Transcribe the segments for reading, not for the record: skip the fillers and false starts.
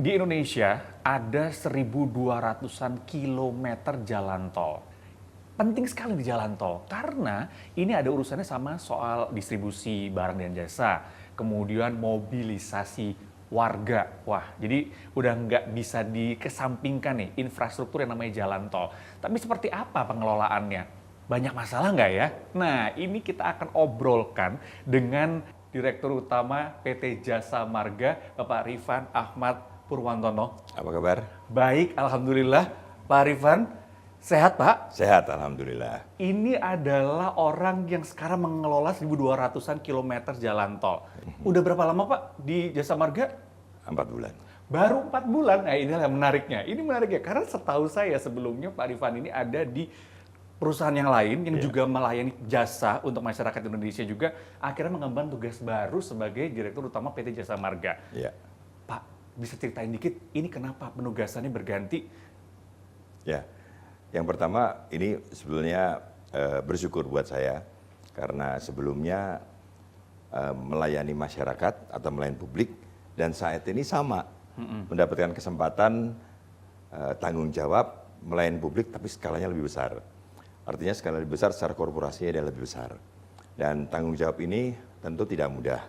Di Indonesia ada 1.200-an kilometer jalan tol. Penting sekali di jalan tol karena ini ada urusannya sama soal distribusi barang dan jasa, kemudian mobilisasi warga. Wah, jadi udah nggak bisa dikesampingkan nih infrastruktur yang namanya jalan tol. Tapi seperti apa pengelolaannya? Banyak masalah nggak ya? Nah, ini kita akan obrolkan dengan Direktur Utama PT Jasa Marga, Bapak Rifan Ahmad Purwantono. Apa kabar? Baik, Alhamdulillah. Pak Rifan, sehat Pak? Sehat, Alhamdulillah. Ini adalah orang yang sekarang mengelola 1.200-an kilometer jalan tol. Udah berapa lama Pak di Jasa Marga? 4 bulan. Baru 4 bulan. Nah, inilah yang menariknya. Ini menariknya karena setahu saya sebelumnya Pak Rifan ini ada di perusahaan yang lain yang juga melayani jasa untuk masyarakat Indonesia juga akhirnya mengemban tugas baru sebagai Direktur Utama PT Jasa Marga. Ya. Pak, bisa ceritain dikit ini kenapa penugasannya berganti? Ya. Yang pertama ini sebetulnya bersyukur buat saya karena sebelumnya melayani masyarakat atau melayani publik dan saat ini sama mendapatkan kesempatan tanggung jawab melayani publik tapi skalanya lebih besar. Artinya skala lebih besar secara korporasinya dia lebih besar. Dan tanggung jawab ini tentu tidak mudah.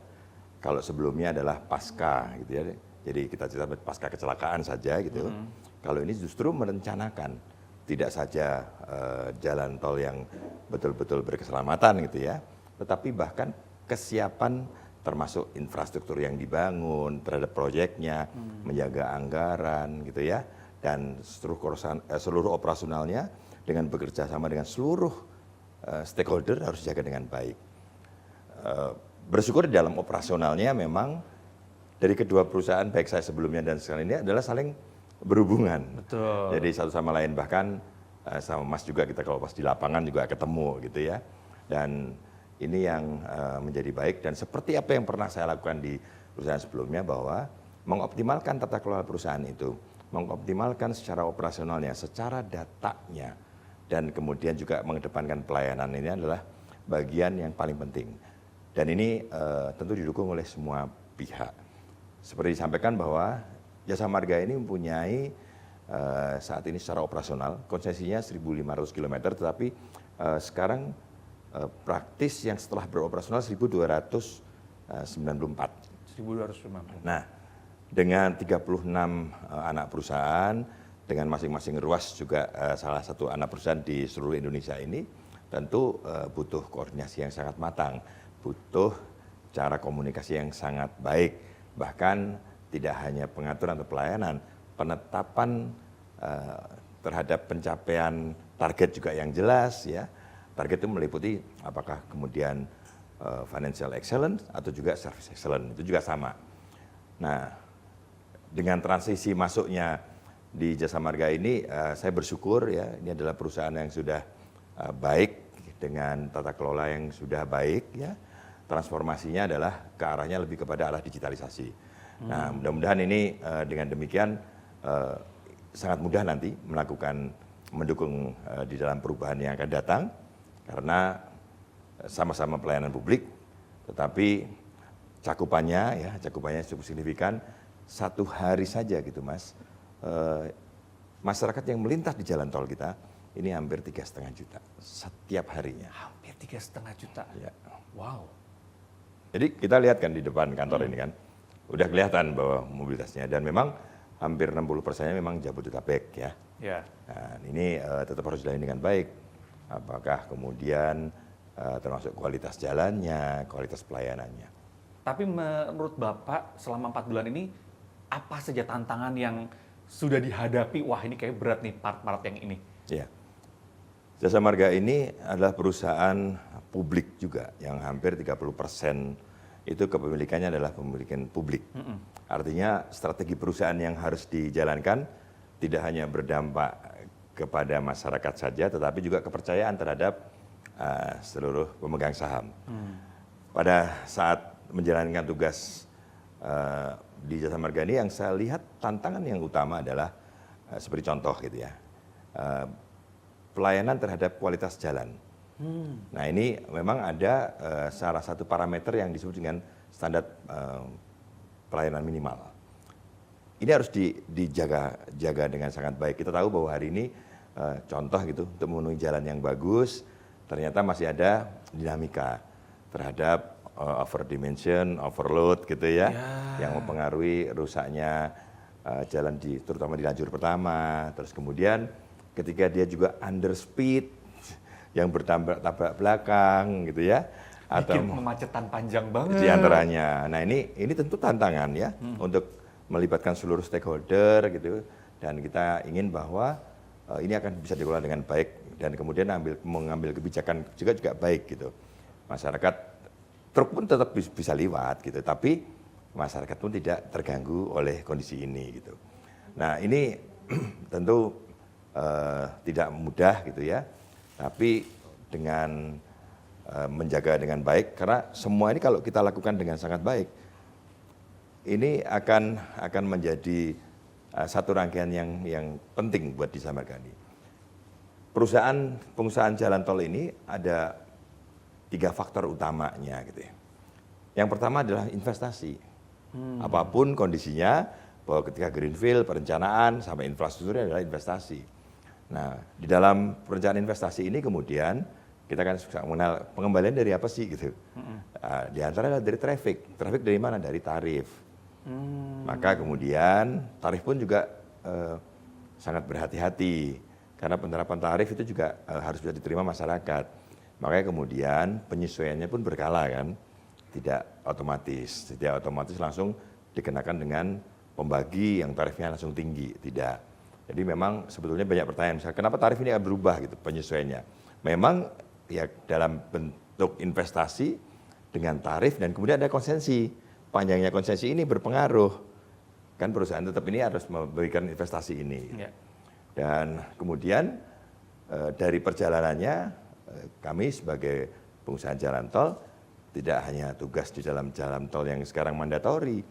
Kalau sebelumnya adalah pasca gitu ya. Jadi kita cerita pasca kecelakaan saja gitu. Kalau ini justru merencanakan tidak saja jalan tol yang betul-betul berkeselamatan gitu ya, tetapi bahkan kesiapan termasuk infrastruktur yang dibangun terhadap proyeknya, menjaga anggaran gitu ya, dan seluruh operasionalnya dengan bekerja sama dengan seluruh stakeholder harus dijaga dengan baik. Bersyukur di dalam operasionalnya memang dari kedua perusahaan baik saya sebelumnya dan sekarang ini adalah saling berhubungan. Betul. Jadi satu sama lain bahkan sama Mas juga kita kalau pas di lapangan juga ketemu gitu ya. Dan ini yang menjadi baik dan seperti apa yang pernah saya lakukan di perusahaan sebelumnya bahwa mengoptimalkan tata kelola perusahaan itu, mengoptimalkan secara operasionalnya, secara datanya, dan kemudian juga mengedepankan pelayanan ini adalah bagian yang paling penting. Dan ini tentu didukung oleh semua pihak. Seperti disampaikan bahwa Jasa Marga ini mempunyai saat ini secara operasional konsesinya 1.500 km, tetapi sekarang praktis yang setelah beroperasional 1.294. 1.250. Nah, dengan 36 anak perusahaan, dengan masing-masing ruas juga salah satu anak perusahaan di seluruh Indonesia ini, tentu butuh koordinasi yang sangat matang, butuh cara komunikasi yang sangat baik, bahkan tidak hanya pengaturan atau pelayanan, penetapan terhadap pencapaian target juga yang jelas ya. Target itu meliputi apakah kemudian financial excellence atau juga service excellence, itu juga sama. Nah, dengan transisi masuknya di Jasa Marga ini saya bersyukur ya, ini adalah perusahaan yang sudah baik dengan tata kelola yang sudah baik ya. Transformasinya adalah ke arahnya lebih kepada arah digitalisasi. Nah, mudah-mudahan ini dengan demikian sangat mudah nanti mendukung di dalam perubahan yang akan datang karena sama-sama pelayanan publik, tetapi cakupannya cukup signifikan. Satu hari saja gitu Mas, masyarakat yang melintas di jalan tol kita ini hampir 3,5 juta setiap harinya. Hampir 3,5 juta. Ya. Wow. Jadi kita lihat kan di depan kantor ini kan, udah kelihatan bahwa mobilitasnya dan memang hampir 60%-nya memang Jabodetabek ya. Ya. Nah, ini tetap harus dilayani dengan baik. Apakah kemudian termasuk kualitas jalannya, kualitas pelayanannya. Tapi menurut Bapak selama 4 bulan ini apa saja tantangan yang sudah dihadapi? Wah, ini kayak berat nih part-part yang ini. Ya. Jasa Marga ini adalah perusahaan publik juga yang hampir 30% itu kepemilikannya adalah pemilikan publik. Artinya strategi perusahaan yang harus dijalankan tidak hanya berdampak kepada masyarakat saja, tetapi juga kepercayaan terhadap seluruh pemegang saham. Pada saat menjalankan tugas di Jasa Marga ini yang saya lihat tantangan yang utama adalah seperti contoh gitu ya, pelayanan terhadap kualitas jalan. Nah ini memang ada salah satu parameter yang disebut dengan standar pelayanan minimal. ini harus dijaga dengan sangat baik. Kita tahu bahwa hari ini contoh gitu untuk memenuhi jalan yang bagus, ternyata masih ada dinamika terhadap overdimension, overload gitu ya, yang mempengaruhi rusaknya jalan terutama di lajur pertama. Terus kemudian ketika dia juga underspeed, yang bertabrak belakang gitu ya, atau bikin kemacetan panjang banget di antaranya. Nah ini tentu tantangan ya untuk melibatkan seluruh stakeholder gitu, dan kita ingin bahwa ini akan bisa dikelola dengan baik dan kemudian mengambil kebijakan juga baik gitu. Masyarakat truk pun tetap bisa lewat gitu, tapi masyarakat pun tidak terganggu oleh kondisi ini gitu. Nah ini tentu tidak mudah gitu ya, tapi dengan menjaga dengan baik, karena semua ini kalau kita lakukan dengan sangat baik, ini akan menjadi satu rangkaian yang penting buat Desa Margani. Pengusahaan jalan tol ini ada 3 faktor utamanya gitu ya. Yang pertama adalah investasi. Apapun kondisinya, bahwa ketika greenfield, perencanaan, sampai infrastrukturnya adalah investasi. Nah, di dalam perencanaan investasi ini kemudian kita kan suka mengenal pengembalian dari apa sih gitu. Di antara adalah dari traffic. Traffic dari mana? Dari tarif. Maka kemudian tarif pun juga sangat berhati-hati, karena penerapan tarif itu juga harus bisa diterima masyarakat. Makanya kemudian penyesuaiannya pun berkala kan, tidak otomatis langsung dikenakan dengan pembagi yang tarifnya langsung tinggi, tidak. Jadi memang sebetulnya banyak pertanyaan, misalnya kenapa tarif ini akan berubah gitu penyesuaiannya. Memang ya dalam bentuk investasi dengan tarif dan kemudian ada konsensi. Panjangnya konsensi ini berpengaruh, kan perusahaan tetap ini harus memberikan investasi ini. Dan kemudian dari perjalanannya kami sebagai pengusaha jalan tol tidak hanya tugas di dalam jalan tol yang sekarang mandatori,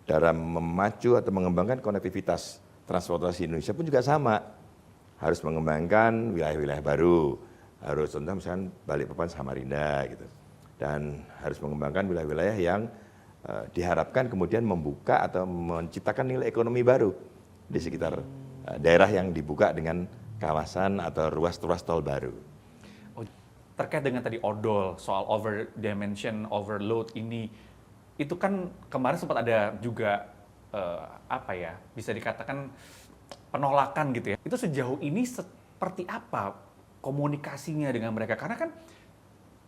dalam memacu atau mengembangkan konektivitas transportasi Indonesia pun juga sama, harus mengembangkan wilayah-wilayah baru, harus contoh misalkan Balikpapan Samarinda gitu, dan harus mengembangkan wilayah-wilayah yang diharapkan kemudian membuka atau menciptakan nilai ekonomi baru di sekitar daerah yang dibuka dengan kawasan atau ruas-ruas tol baru. Terkait dengan tadi odol, soal overdimension, overload ini, itu kan kemarin sempat ada juga bisa dikatakan penolakan gitu ya. Itu sejauh ini seperti apa komunikasinya dengan mereka? Karena kan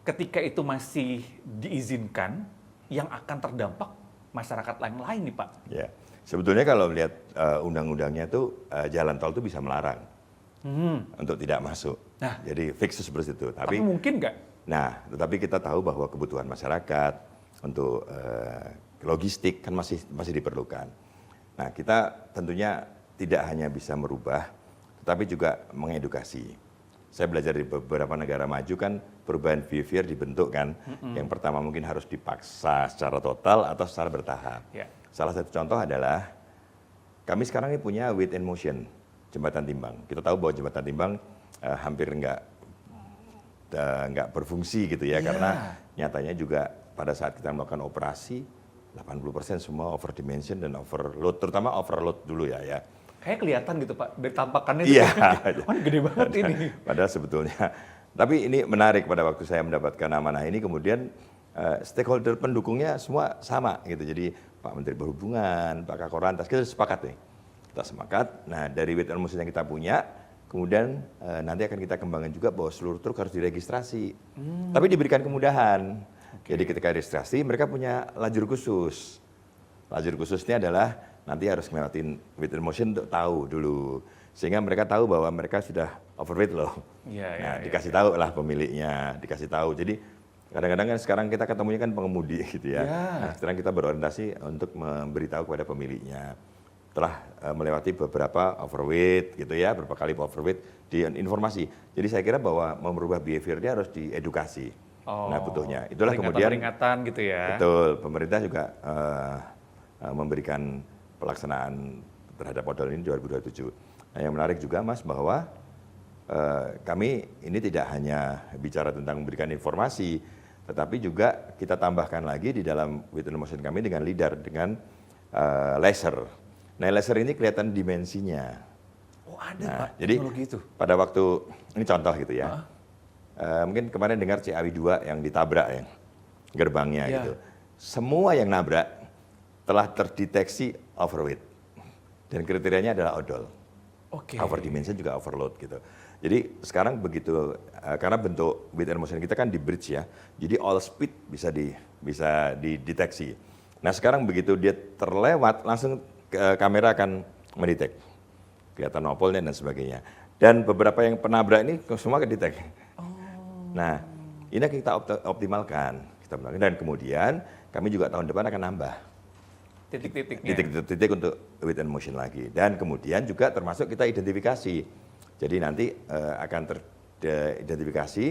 ketika itu masih diizinkan, yang akan terdampak masyarakat lain nih Pak. Ya, sebetulnya kalau lihat undang-undangnya tuh jalan tol itu bisa melarang untuk tidak masuk. Nah, jadi fix seperti itu. Tapi mungkin nggak? Nah, tetapi kita tahu bahwa kebutuhan masyarakat untuk logistik kan masih diperlukan. Nah, kita tentunya tidak hanya bisa merubah, tetapi juga mengedukasi. Saya belajar di beberapa negara maju kan perubahan behavior dibentuk kan. Yang pertama mungkin harus dipaksa secara total atau secara bertahap. Salah satu contoh adalah kami sekarang ini punya Weight and Motion jembatan timbang. Kita tahu bahwa jembatan timbang hampir nggak berfungsi gitu ya, karena nyatanya juga pada saat kita melakukan operasi 80% semua overdimension dan overload, terutama overload dulu ya. Kayak kelihatan gitu Pak, dari tampakannya. Iya. Gede banget ini. Padahal sebetulnya. Tapi ini menarik, pada waktu saya mendapatkan amanah ini kemudian stakeholder pendukungnya semua sama gitu. Jadi Pak Menteri Perhubungan, Pak Kakor Lantas, kita sepakat nih. Kita sepakat, nah dari Weight and Motion yang kita punya, kemudian nanti akan kita kembangkan juga bahwa seluruh truk harus diregistrasi. Tapi diberikan kemudahan. Jadi ketika registrasi mereka punya lajur khusus. Lajur khususnya adalah nanti harus ngelewatin Weight and Motion untuk tahu dulu, sehingga mereka tahu bahwa mereka sudah overweight loh. Dikasih tahu lah pemiliknya, dikasih tahu. Jadi kadang-kadang kan sekarang kita ketemunya kan pengemudi gitu ya. Nah, sekarang kita berorientasi untuk memberitahu kepada pemiliknya telah melewati beberapa overweight gitu ya, beberapa kali overweight di informasi. Jadi saya kira bahwa merubah behaviornya harus diedukasi. Nah butuhnya. Itulah kemudian peringatan gitu ya. Betul, pemerintah juga memberikan pelaksanaan terhadap odol ini 2027. Nah, yang menarik juga Mas bahwa kami ini tidak hanya bicara tentang memberikan informasi, tetapi juga kita tambahkan lagi di dalam Weight and Motion kami dengan LIDAR, dengan laser. Nah, laser ini kelihatan dimensinya. Oh ada Nah, Pak, jadi teknologi itu? pada waktu, ini contoh gitu ya. Heeh. Mungkin kemarin dengar Ciawi 2 yang ditabrak ya, gerbangnya Iya. gitu. Semua yang nabrak telah terdeteksi overweight. Dan kriterianya adalah odol. Oke. Over dimension juga overload gitu. Jadi sekarang begitu, karena bentuk weight and motion kita kan di bridge ya, jadi all speed bisa dideteksi. Nah sekarang begitu dia terlewat, langsung kamera akan mendetek, kelihatan opolnya dan sebagainya. Dan beberapa yang penabrak ini semua kedetek. Nah ini kita optimalkan, dan kemudian kami juga tahun depan akan nambah Titik-titiknya. titik-titik untuk weight and motion lagi. Dan kemudian juga termasuk kita identifikasi. Jadi nanti akan teridentifikasi,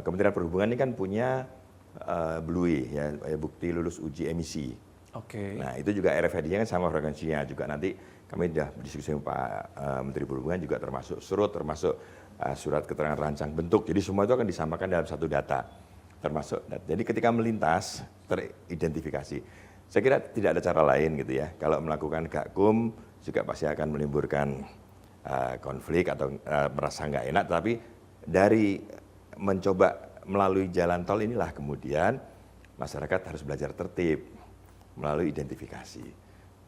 Kementerian Perhubungan ini kan punya BLUI, ya, bukti lulus uji emisi. Oke. Nah itu juga RFID-nya kan sama frekuensinya juga. Nanti kami sudah berdiskusi dengan Pak Menteri Perhubungan juga termasuk surut, termasuk surat keterangan rancang bentuk. Jadi semua itu akan disamakan dalam satu data. Jadi ketika melintas teridentifikasi. Saya kira tidak ada cara lain gitu ya. Kalau melakukan gakum juga pasti akan menimbulkan konflik atau merasa nggak enak. Tapi dari mencoba melalui jalan tol inilah kemudian masyarakat harus belajar tertib melalui identifikasi.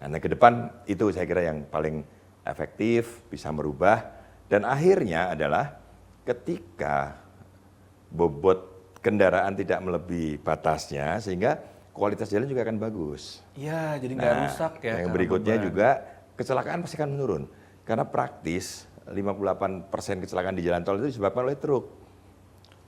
Nah ke depan itu saya kira yang paling efektif, bisa merubah. Dan akhirnya adalah ketika bobot kendaraan tidak melebihi batasnya sehingga kualitas jalan juga akan bagus. Iya, jadi nggak rusak ya. Yang karena berikutnya beban. juga kecelakaan pasti akan menurun. Karena praktis 58% kecelakaan di jalan tol itu disebabkan oleh truk.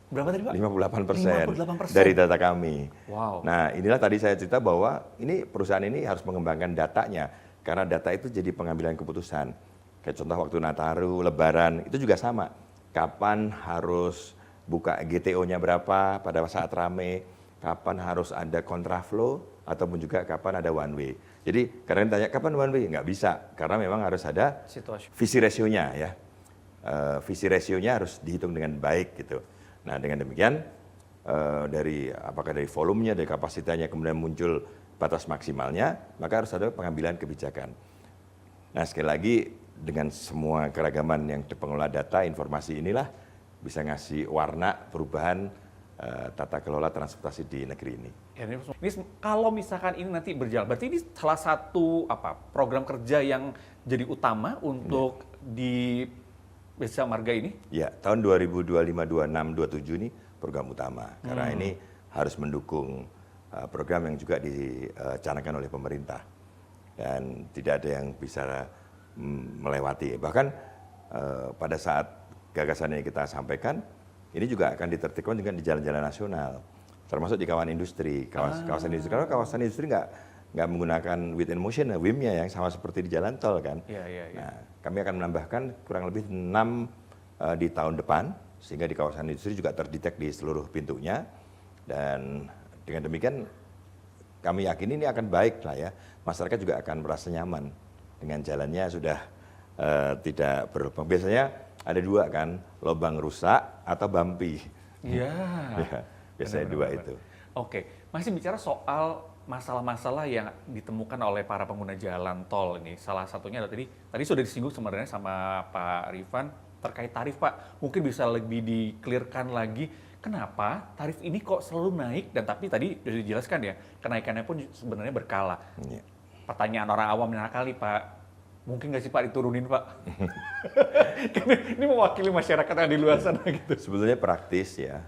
Berapa tadi Pak? 58% dari data kami. Wow. Nah inilah tadi saya cerita bahwa ini perusahaan ini harus mengembangkan datanya. Karena data itu jadi pengambilan keputusan. Kayak contoh waktu Nataru, Lebaran, itu juga sama. Kapan harus buka GTO-nya berapa pada saat rame, kapan harus ada kontraflow, ataupun juga kapan ada one way. Jadi kadang ditanya kapan one way? Nggak bisa, karena memang harus ada Situasi. visi rasionya ya. Visi rasionya harus dihitung dengan baik gitu. Nah dengan demikian apakah dari volumenya, dari kapasitasnya, kemudian muncul batas maksimalnya, maka harus ada pengambilan kebijakan. Nah sekali lagi dengan semua keragaman yang pengelola data, informasi inilah bisa ngasih warna perubahan tata kelola transportasi di negeri ini. Ya, ini kalau misalkan ini nanti berjalan, berarti ini salah satu program kerja yang jadi utama untuk di Jasa Marga ini? Ya, tahun 2025, 26, 27 ini program utama. Karena ini harus mendukung program yang juga dicanangkan oleh pemerintah. Dan tidak ada yang bisa melewati. Bahkan pada saat gagasan yang kita sampaikan, ini juga akan ditertibkan juga di jalan-jalan nasional. Termasuk di kawasan industri. Kawasan industri, karena kawasan industri nggak menggunakan weight and motion, WIM-nya yang sama seperti di jalan tol kan. Iya. Nah, kami akan menambahkan kurang lebih 6 di tahun depan, sehingga di kawasan industri juga terdetek di seluruh pintunya. Dan dengan demikian kami yakin ini akan baik lah ya. Masyarakat juga akan merasa nyaman dengan jalannya sudah tidak berlubang. Biasanya ada dua kan, lubang rusak atau bumpy. Iya. Ya, biasanya dua itu. Oke, masih bicara soal masalah-masalah yang ditemukan oleh para pengguna jalan tol ini. Salah satunya adalah tadi sudah disinggung sebenarnya sama Pak Rifan terkait tarif Pak. Mungkin bisa lebih di-clearkan lagi kenapa tarif ini kok selalu naik, dan tapi tadi sudah dijelaskan ya, kenaikannya pun sebenarnya berkala. Ya. Pertanyaan orang awam yang kali Pak, mungkin nggak sih Pak diturunin Pak? Ini mewakili masyarakat yang di luar sana gitu. Sebetulnya praktis ya.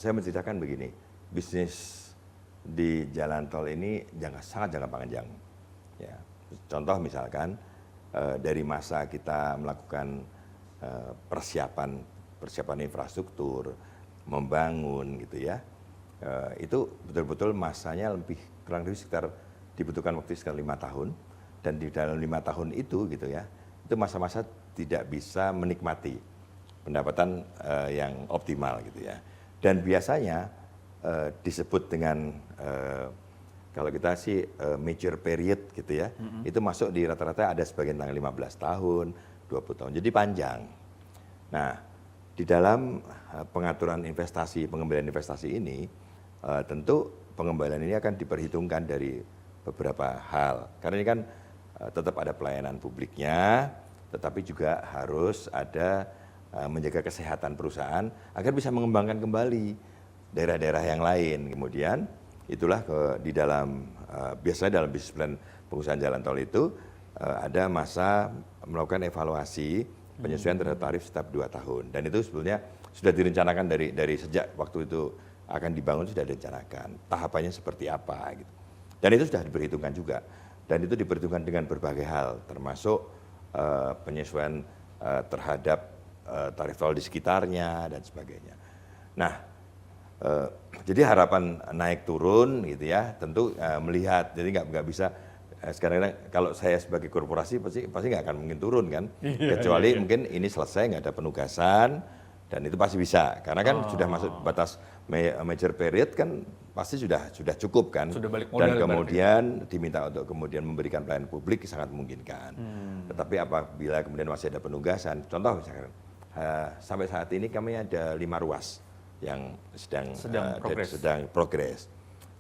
Saya menceritakan begini, bisnis di jalan tol ini sangat jangka panjang. Ya. Contoh misalkan dari masa kita melakukan persiapan infrastruktur, membangun gitu ya, itu betul-betul masanya kurang lebih sekitar dibutuhkan waktu sekitar 5 tahun, dan di dalam 5 tahun itu gitu ya, itu masa-masa tidak bisa menikmati pendapatan yang optimal gitu ya. Dan biasanya disebut dengan kalau kita sih mature period gitu ya, itu masuk di rata-rata ada sebagian tanggal 15 tahun, 20 tahun, jadi panjang. Nah, di dalam pengaturan investasi, pengembalian investasi ini, tentu pengembalian ini akan diperhitungkan dari beberapa hal. Karena ini kan tetap ada pelayanan publiknya, tetapi juga harus ada menjaga kesehatan perusahaan agar bisa mengembangkan kembali daerah-daerah yang lain. Kemudian itulah di dalam biasanya dalam bisnis plan pengusahaan jalan tol itu ada masa melakukan evaluasi penyesuaian terhadap tarif setiap 2 tahun. Dan itu sebetulnya sudah direncanakan dari sejak waktu itu akan dibangun, sudah direncanakan tahapannya seperti apa gitu. Dan itu sudah diperhitungkan juga. Dan itu diperhitungkan dengan berbagai hal, termasuk penyesuaian terhadap tarif tol di sekitarnya dan sebagainya. Nah, jadi harapan naik turun gitu ya, tentu melihat, jadi nggak bisa sekarang kalau saya sebagai korporasi pasti nggak akan mungkin turun kan, kecuali mungkin ini selesai nggak ada penugasan dan itu pasti bisa, karena kan sudah masuk batas major period kan pasti sudah cukup kan, sudah balik modal, dan kemudian diminta untuk kemudian memberikan pelayanan publik sangat memungkinkan. Tetapi apabila kemudian masih ada penugasan, contoh misalkan sampai saat ini kami ada 5 ruas yang sedang progres.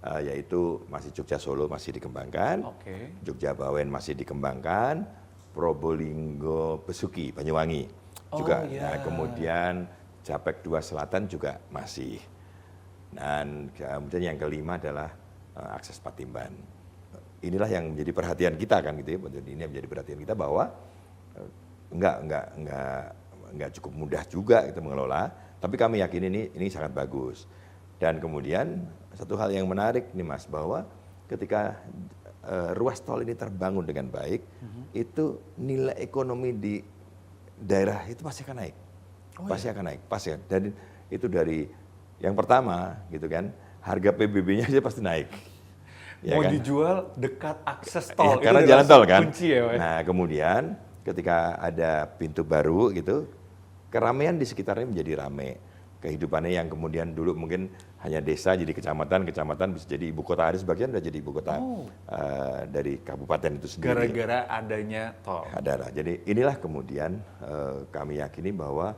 Yaitu masih Jogja Solo masih dikembangkan, Jogja Bawen masih dikembangkan, Probolinggo Besuki Banyuwangi juga, kemudian Japek 2 Selatan juga masih. Dan kemudian yang kelima adalah akses Patimban. Inilah yang menjadi perhatian kita kan gitu ya, ini menjadi perhatian kita bahwa enggak cukup mudah juga itu mengelola, tapi kami yakin ini sangat bagus. Dan kemudian satu hal yang menarik nih Mas, bahwa ketika ruas tol ini terbangun dengan baik, itu nilai ekonomi di daerah itu pasti akan naik. Pasti akan naik, pasti. Dan itu dari yang pertama gitu kan, harga PBB-nya aja pasti naik. Mau kan? Dijual dekat akses tol. Karena jalan tol kan. Kunci ya, nah kemudian ketika ada pintu baru gitu, keramaian di sekitarnya menjadi ramai. Kehidupannya yang kemudian dulu mungkin hanya desa jadi kecamatan bisa jadi ibu kota, ada sebagian sudah jadi ibu kota dari kabupaten itu sendiri. Gara-gara adanya tol. Ada. Jadi inilah kemudian kami yakini bahwa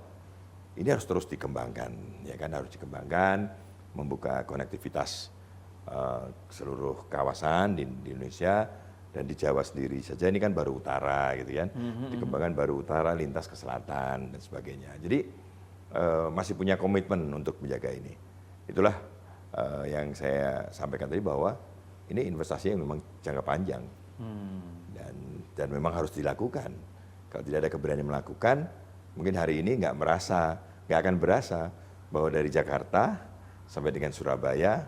ini harus terus dikembangkan, ya kan, harus dikembangkan, membuka konektivitas seluruh kawasan di Indonesia dan di Jawa sendiri saja ini kan baru utara gitu kan, dikembangkan baru utara, lintas ke selatan dan sebagainya. Jadi masih punya komitmen untuk menjaga ini. Itulah yang saya sampaikan tadi bahwa ini investasi yang memang jangka panjang dan memang harus dilakukan. Kalau tidak ada keberanian melakukan, mungkin hari ini nggak akan berasa bahwa dari Jakarta sampai dengan Surabaya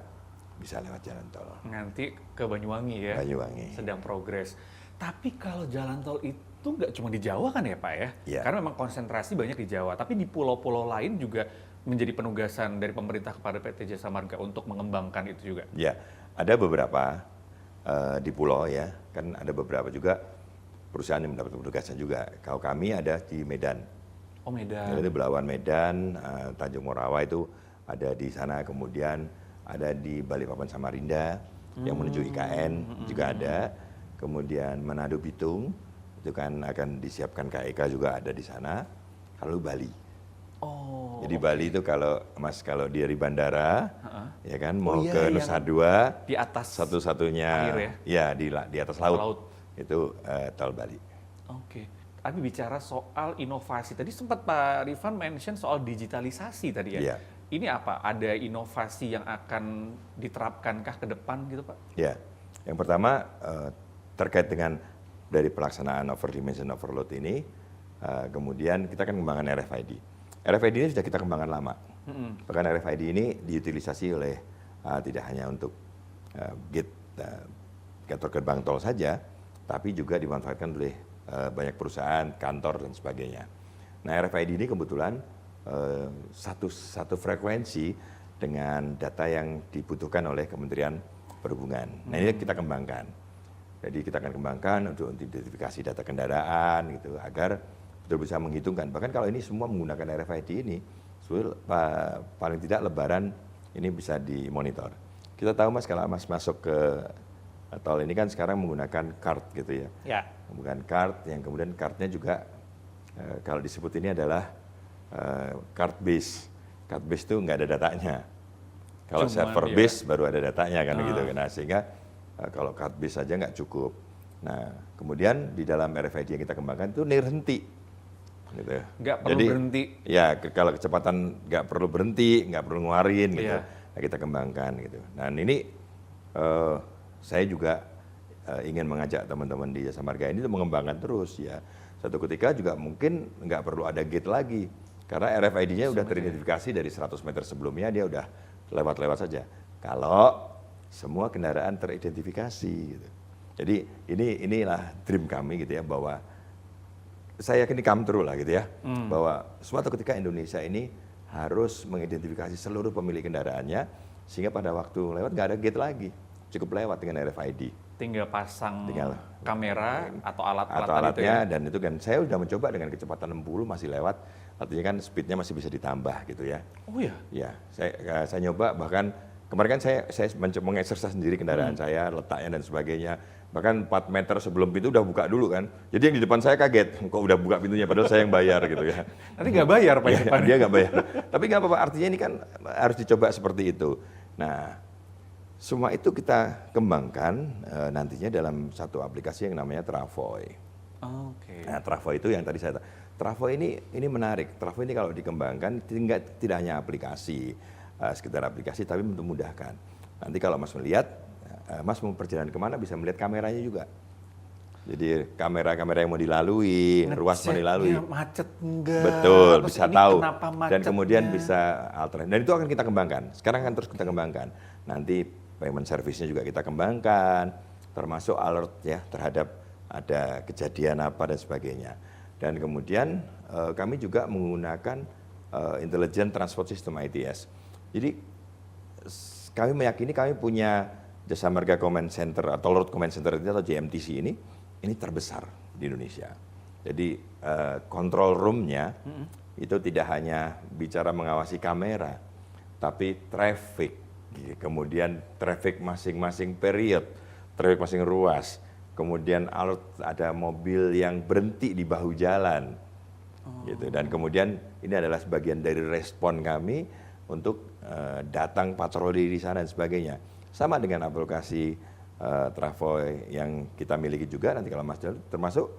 bisa lewat jalan tol. Nanti ke Banyuwangi ya. Banyuwangi. Sedang progres. Tapi kalau jalan tol itu nggak cuma di Jawa kan ya Pak ya? Ya. Karena memang konsentrasi banyak di Jawa. Tapi di pulau-pulau lain juga menjadi penugasan dari pemerintah kepada PT Jasa Marga untuk mengembangkan itu juga. Ya, ada beberapa di pulau ya. Kan ada beberapa juga perusahaan yang mendapat penugasan juga. Kalau kami ada di Medan. Oh Medan. Jadi Belawan Medan, Tanjung Morawa itu ada di sana, kemudian ada di Balikpapan Samarinda yang menuju IKN juga ada, kemudian Manado Bitung itu kan akan disiapkan KEK juga ada di sana, lalu Bali. Oh. Jadi Bali itu kalau dari bandara, ya kan mau ke Nusa Dua, di atas satu-satunya, ya di atas laut. Itu tol Bali. Oke. Tapi bicara soal inovasi, tadi sempat Pak Rifan mention soal digitalisasi tadi ya. Ini apa? Ada inovasi yang akan diterapkankah ke depan gitu Pak? Ya, yang pertama terkait dengan dari pelaksanaan overdimension overload ini, kemudian kita kan kembangkan RFID. RFID ini sudah kita kembangkan lama. Bahkan RFID ini diutilisasi oleh tidak hanya untuk gate kantor gerbang tol saja, tapi juga dimanfaatkan oleh banyak perusahaan, kantor dan sebagainya. Nah RFID ini kebetulan satu frekuensi dengan data yang dibutuhkan oleh Kementerian Perhubungan. Nah ini kita kembangkan. Jadi kita akan kembangkan untuk identifikasi data kendaraan gitu agar betul bisa menghitungkan. Bahkan kalau ini semua menggunakan RFID ini, paling tidak Lebaran ini bisa dimonitor. Kita tahu Mas kalau Mas masuk ke tol ini kan sekarang menggunakan card gitu ya. Ya. Bukan card yang kemudian cardnya juga kalau disebut ini adalah card base. Card base itu nggak ada datanya. Kalau server base baru ada datanya kan gitu. Nah sehingga kalau card base saja nggak cukup. Nah, kemudian di dalam RFID yang kita kembangkan itu near henti. Gitu. Nggak perlu Jadi, berhenti. ya kalau kecepatan nggak perlu berhenti, nggak perlu ngeluarin gitu. Iya. Nah, kita kembangkan gitu. Nah ini saya juga ingin mengajak teman-teman di Jasa Marga ini untuk mengembangkan terus ya. Satu ketika juga mungkin nggak perlu ada gate lagi. Karena RFID-nya udah teridentifikasi dari 100 meter sebelumnya, dia udah lewat-lewat saja. Kalau semua kendaraan teridentifikasi gitu. Jadi inilah dream kami gitu ya, bahwa saya yakin ini come true lah gitu ya, bahwa suatu ketika Indonesia ini harus mengidentifikasi seluruh pemilik kendaraannya, sehingga pada waktu lewat nggak ada gate lagi, cukup lewat dengan RFID. Tinggal pasang kamera atau alat-alat alatnya itu ya? dan itu kan saya udah mencoba dengan kecepatan 60 masih lewat, artinya kan speednya masih bisa ditambah gitu ya. Oh ya? Ya, saya nyoba, bahkan kemarin kan saya mengeksersis sendiri kendaraan saya, letaknya dan sebagainya. Bahkan 4 meter sebelum pintu udah buka dulu kan. Jadi yang di depan saya kaget, kok udah buka pintunya, padahal saya yang bayar gitu ya. Nanti nggak bayar Pak di Ya, depan? dia nggak bayar. Tapi nggak apa-apa, artinya ini kan harus dicoba seperti itu. Nah, semua itu kita kembangkan nantinya dalam satu aplikasi yang namanya Travoy. Oke. Nah, Travoy itu yang tadi saya Travoy ini menarik. Travoy ini kalau dikembangkan tidak hanya aplikasi, sekedar aplikasi, tapi untuk memudahkan. Nanti kalau Mas melihat, Mas mau perjalanan kemana bisa melihat kameranya juga. Jadi kamera-kamera yang mau dilalui, ruas mau dilalui. Macet enggak? Betul, Terus bisa ini tahu. kenapa Dan macetnya? kemudian bisa alternatif. Dan itu akan kita kembangkan. Sekarang kan terus kita kembangkan. Nanti payment service-nya juga kita kembangkan, termasuk alert ya terhadap ada kejadian apa dan sebagainya. Dan kemudian kami juga menggunakan Intelligent Transport System ITS. Jadi kami meyakini kami punya Jasa Marga Command Center atau Road Command Center atau JMTC ini terbesar di Indonesia. Jadi control room-nya itu tidak hanya bicara mengawasi kamera, tapi traffic, kemudian traffic masing-masing period, traffic masing ruas, kemudian alert ada mobil yang berhenti di bahu jalan, gitu. Dan kemudian ini adalah sebagian dari respon kami untuk datang patroli di sana dan sebagainya. Sama dengan aplikasi Travoy yang kita miliki juga nanti kalau Mas Jalan, termasuk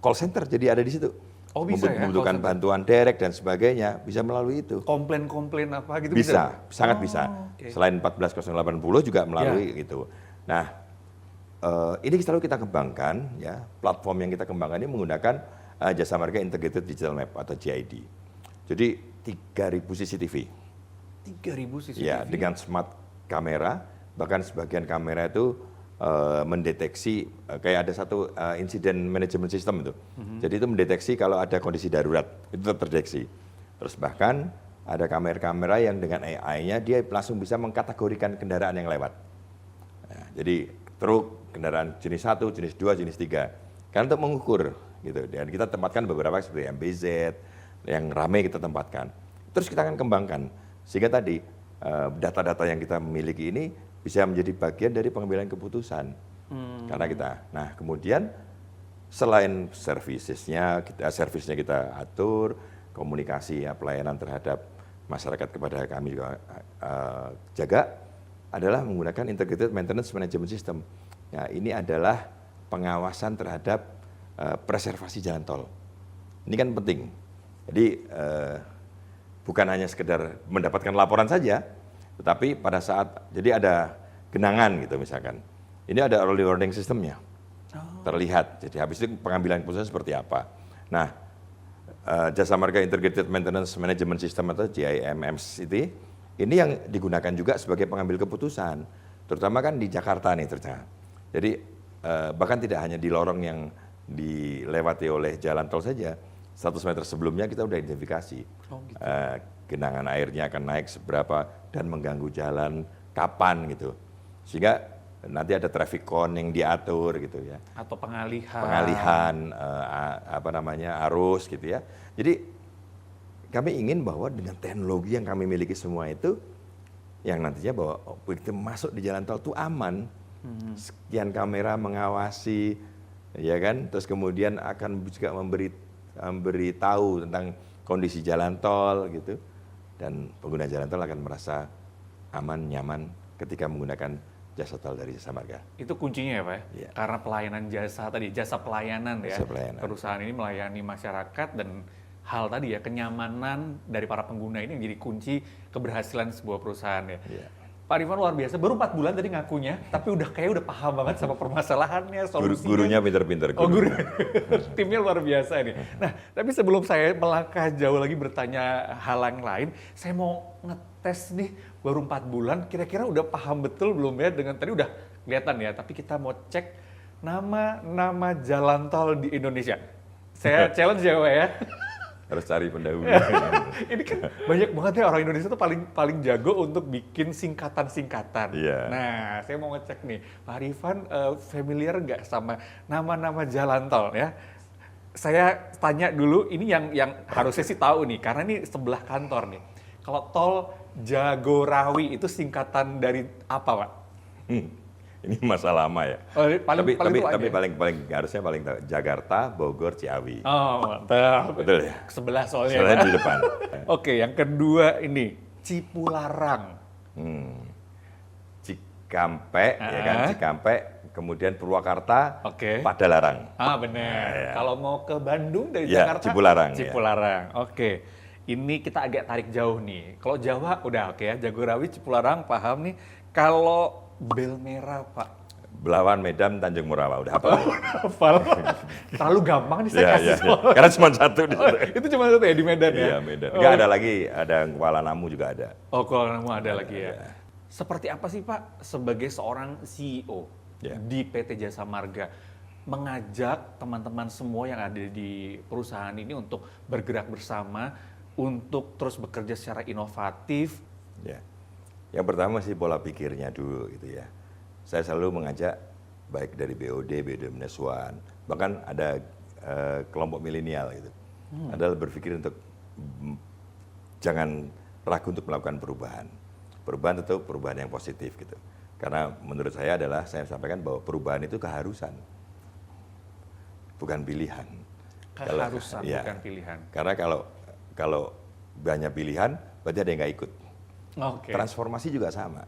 call center, jadi ada di situ. Oh bisa ya? Membutuhkan bantuan derek dan sebagainya, bisa melalui itu. Komplain-komplain apa gitu Bisa, sangat bisa. Okay. Selain 14080 juga melalui gitu. Nah, ini selalu kita kembangkan ya, platform yang kita kembangkan ini menggunakan Jasa Marga Integrated Digital Map atau JID. Jadi 3000 CCTV. 3000 CCTV? Ya, dengan smart kamera, bahkan sebagian kamera itu mendeteksi kayak ada satu insiden management system itu. Jadi itu mendeteksi kalau ada kondisi darurat, itu terdeteksi. Terus bahkan ada kamera-kamera yang dengan AI-nya dia langsung bisa mengkategorikan kendaraan yang lewat. Nah, jadi truk, kendaraan jenis 1, jenis 2, jenis 3. Karena untuk mengukur gitu. Dan kita tempatkan beberapa seperti MBZ yang ramai kita tempatkan. Terus kita akan kembangkan sehingga tadi data-data yang kita miliki ini bisa menjadi bagian dari pengambilan keputusan. Karena kita, nah kemudian selain servisnya kita atur, komunikasi ya, pelayanan terhadap masyarakat kepada kami juga jaga, adalah menggunakan Integrated Maintenance Management System. Ya, ini adalah pengawasan terhadap preservasi jalan tol. Ini kan penting. Jadi bukan hanya sekedar mendapatkan laporan saja, tetapi pada saat, jadi ada genangan gitu misalkan, ini ada early warning systemnya, terlihat. Jadi habis itu pengambilan keputusan seperti apa. Nah, Jasa Marga Integrated Maintenance Management System atau JIMMS ini yang digunakan juga sebagai pengambil keputusan, terutama kan di Jakarta nih ternyata. Jadi bahkan tidak hanya di lorong yang dilewati oleh jalan tol saja, 100 meter sebelumnya kita udah identifikasi genangan airnya akan naik seberapa dan mengganggu jalan kapan gitu, sehingga nanti ada traffic cone yang diatur gitu ya, atau pengalihan arus gitu ya. Jadi kami ingin bahwa dengan teknologi yang kami miliki semua itu, yang nantinya bahwa begitu masuk di jalan tol itu aman, sekian kamera mengawasi, ya kan, terus kemudian akan juga memberitahu tentang kondisi jalan tol gitu, dan pengguna jalan tol akan merasa aman, nyaman ketika menggunakan jasa tol dari Jasa Marga. Itu kuncinya ya Pak ya? Iya. Karena pelayanan jasa tadi, jasa pelayanan ya. Jasa pelayanan. Perusahaan ini melayani masyarakat dan hal tadi ya, kenyamanan dari para pengguna ini yang jadi kunci keberhasilan sebuah perusahaan ya. Iya. Pak Rifan luar biasa, baru 4 bulan tadi ngakunya, tapi kayak udah paham banget sama permasalahannya, solusinya. Gurunya pinter-pinter. Oh guru, timnya luar biasa ini. Nah, tapi sebelum saya melangkah jauh lagi bertanya hal yang lain, saya mau ngetes nih, baru 4 bulan, kira-kira udah paham betul belum ya dengan tadi udah kelihatan ya, tapi kita mau cek nama jalan tol di Indonesia. Saya challenge ya Pak ya. Harus cari pendahulu. Ini kan banyak banget ya orang Indonesia tuh paling jago untuk bikin singkatan-singkatan. Iya. Nah, saya mau ngecek nih, Pak Rifan familiar nggak sama nama-nama jalan tol ya? Saya tanya dulu, ini yang harusnya sih tahu nih, karena ini sebelah kantor nih. Kalau tol Jagorawi itu singkatan dari apa, Pak? Ini masa lama ya. Oh, Tapi tua aja. harusnya paling tahu Jakarta, Bogor, Ciawi. Oh, mantap. Betul ya? Sebelah soalnya. Soalnya Pak. di depan. Oke, yang kedua ini Cipularang. Cikampek, ya kan? Ah. Cikampek, kemudian Purwakarta, Oke. Padalarang. Ah benar. Ya. Kalau mau ke Bandung dari Ya, Jakarta, Cipularang, ya. Cipularang. Oke. Ini kita agak tarik jauh nih. Kalau Jawa udah oke ya, Jagorawi, Cipularang paham nih. Kalau Belmera, Pak. Belawan, Medan, Tanjung Morawa. Udah apa? Hafal. Terlalu gampang nih saya kasih soal. Karena cuma satu di Oh, situ. itu cuma satu ya di Medan ya? Iya, Medan. Enggak ada lagi, ada Kuala Namu juga ada. Oh, Kuala Namu ada lagi ya. Seperti apa sih Pak sebagai seorang CEO Ya. di PT Jasa Marga mengajak teman-teman semua yang ada di perusahaan ini untuk bergerak bersama untuk terus bekerja secara inovatif. Ya. Yang pertama sih pola pikirnya dulu gitu ya. Saya selalu mengajak baik dari BOD, Minus One, bahkan ada kelompok milenial gitu. Adalah berpikir untuk jangan ragu untuk melakukan perubahan. Perubahan tentu perubahan yang positif gitu. Karena menurut saya adalah saya sampaikan bahwa perubahan itu keharusan, bukan pilihan. Keharusan Ya. bukan pilihan. Karena kalau banyak pilihan, berarti ada yang nggak ikut. Oke. Transformasi juga sama.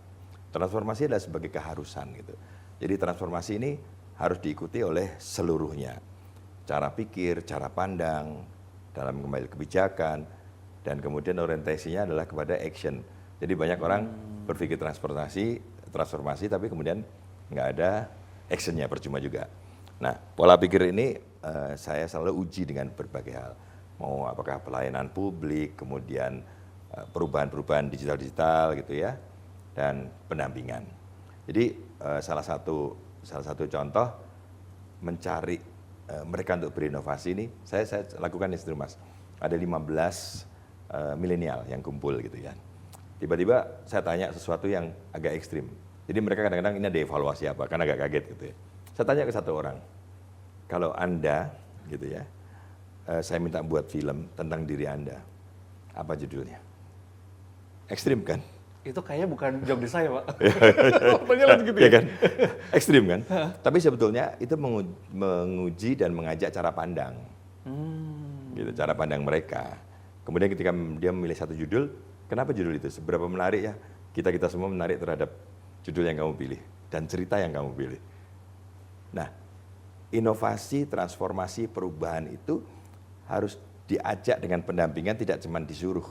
Transformasi adalah sebagai keharusan gitu. Jadi transformasi ini harus diikuti oleh seluruhnya. Cara pikir, cara pandang, dalam mengambil kebijakan, dan kemudian orientasinya adalah kepada action. Jadi banyak orang berpikir transformasi, tapi kemudian nggak ada actionnya, percuma juga. Nah, pola pikir ini saya selalu uji dengan berbagai hal. Mau apakah pelayanan publik, kemudian perubahan-perubahan digital gitu ya, dan pendampingan. Jadi salah satu contoh mencari mereka untuk berinovasi ini, saya lakukan di situ Mas. Ada 15 milenial yang kumpul gitu ya. Tiba-tiba saya tanya sesuatu yang agak ekstrim. Jadi mereka kadang-kadang ini ada evaluasi apa, kan agak kaget gitu ya. Saya tanya ke satu orang, kalau Anda gitu ya, saya minta buat film tentang diri Anda, apa judulnya? Ekstrim kan? Itu kayaknya bukan job desk saya, Pak. Apanya lagi gitu Ya kan? Ekstrim kan? Tapi sebetulnya itu menguji dan mengajak cara pandang. Gitu, cara pandang mereka. Kemudian ketika dia memilih satu judul, kenapa judul itu? Seberapa menarik ya? Kita semua menarik terhadap judul yang kamu pilih dan cerita yang kamu pilih. Nah, inovasi, transformasi, perubahan itu harus diajak dengan pendampingan, tidak cuma disuruh.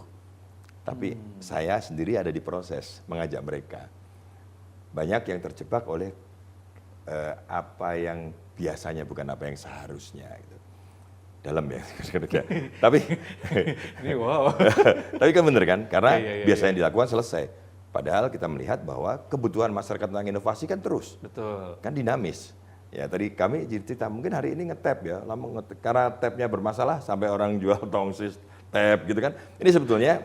Tapi saya sendiri ada di proses mengajak mereka. Banyak yang terjebak oleh apa yang biasanya bukan apa yang seharusnya. Gitu. Dalam ya. Tapi Ini wow. tapi kan bener kan? Karena Iya, biasanya dilakukan selesai. Padahal kita melihat bahwa kebutuhan masyarakat tentang inovasi kan terus. Betul. Kan dinamis. Ya tadi kami cerita mungkin hari ini nge-tap ya, lama karena tapnya bermasalah sampai orang jual tongsis tap gitu kan. Ini sebetulnya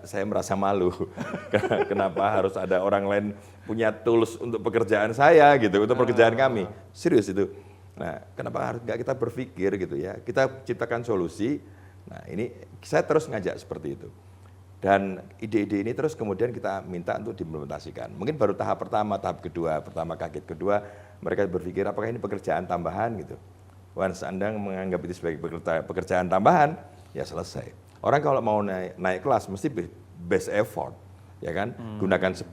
saya merasa malu. Kenapa harus ada orang lain punya tools untuk pekerjaan saya gitu, untuk pekerjaan kami. Serius itu. Nah, kenapa harus nggak kita berpikir gitu ya? Kita ciptakan solusi. Nah, ini saya terus ngajak seperti itu. Dan ide-ide ini terus kemudian kita minta untuk diimplementasikan. Mungkin baru tahap pertama, tahap kedua, pertama kaget, kedua mereka berpikir apakah ini pekerjaan tambahan gitu. Once Anda menganggap itu sebagai pekerjaan tambahan, ya selesai. Orang kalau mau naik kelas mesti best effort, ya kan? Gunakan